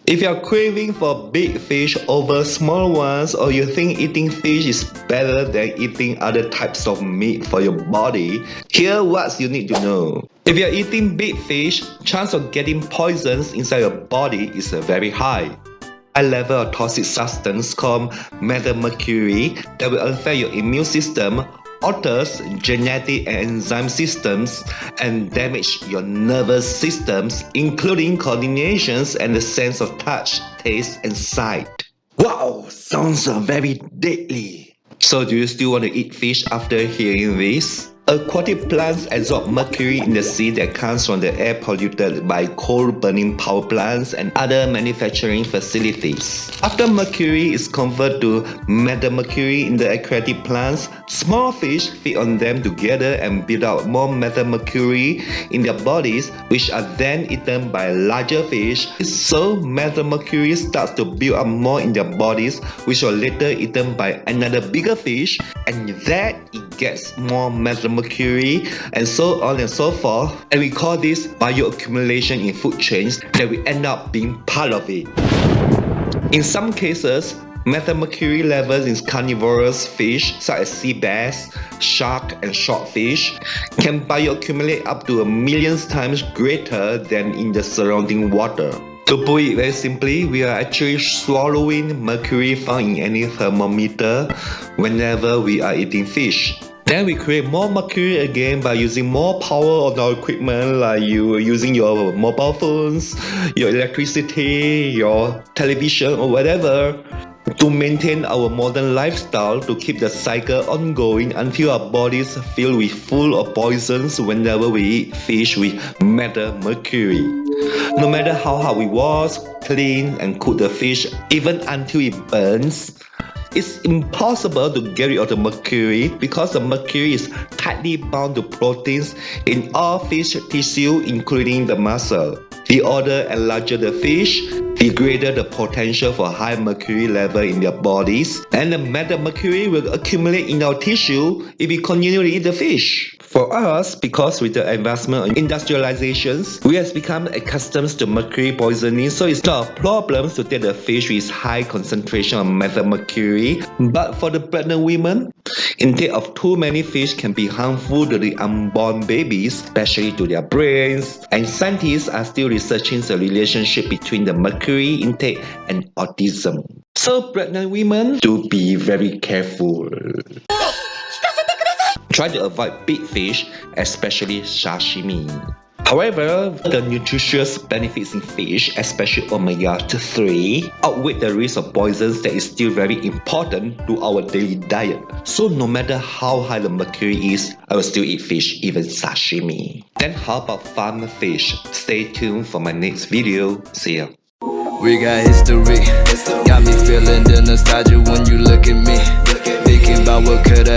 If you're craving for big fish over small ones, or you think eating fish is better than eating other types of meat for your body, here's what you need to know. If you're eating big fish, chance of getting poisons inside your body is very high. High level of toxic substance called methylmercury that will affect your immune system, alters genetic and enzyme systems, and damage your nervous systems, including coordinations and the sense of touch, taste, and sight. Wow, sounds very deadly. So do you still want to eat fish after hearing this? Aquatic plants absorb mercury in the sea that comes from the air polluted by coal-burning power plants and other manufacturing facilities. After mercury is converted to methylmercury in the aquatic plants, small fish feed on them together and build out more methylmercury in their bodies, which are then eaten by larger fish. So methylmercury starts to build up more in their bodies, which are later eaten by another bigger fish, and that it gets more methylmercury, and so on and so forth, and we call this bioaccumulation in food chains that we end up being part of it. In some cases, methylmercury levels in carnivorous fish such as sea bass, shark, and swordfish can bioaccumulate up to 1,000,000 times greater than in the surrounding water. To put it very simply, we are actually swallowing mercury found in any thermometer whenever we are eating fish. Then we create more mercury again by using more power on our equipment, like you using your mobile phones, your electricity, your television, or whatever, to maintain our modern lifestyle, to keep the cycle ongoing until our bodies filled with full of poisons whenever we eat fish with methylmercury. No matter how hard we wash, clean, and cook the fish, even until it burns, it's impossible to get rid of the mercury because the mercury is tightly bound to proteins in all fish tissue, including the muscle. The older and larger the fish, the greater the potential for high mercury level in their bodies, and the methylmercury will accumulate in our tissue if we continue to eat the fish. For us, because with the advancement of industrializations, we have become accustomed to mercury poisoning, so it's not a problem to take the fish with high concentration of methylmercury. But for the pregnant women, intake of too many fish can be harmful to the unborn babies, especially to their brains, and scientists are still researching the relationship between the mercury intake and autism. So pregnant women, do be very careful. Try to avoid big fish, especially sashimi. However, the nutritious benefits in fish, especially omega-3, outweigh the risk of poisons that is still very important to our daily diet. So no matter how high the mercury is, I will still eat fish, even sashimi. Then how about farm fish? Stay tuned for my next video. See ya. We got history, got me feeling the nostalgia when you look at me, thinking about what could have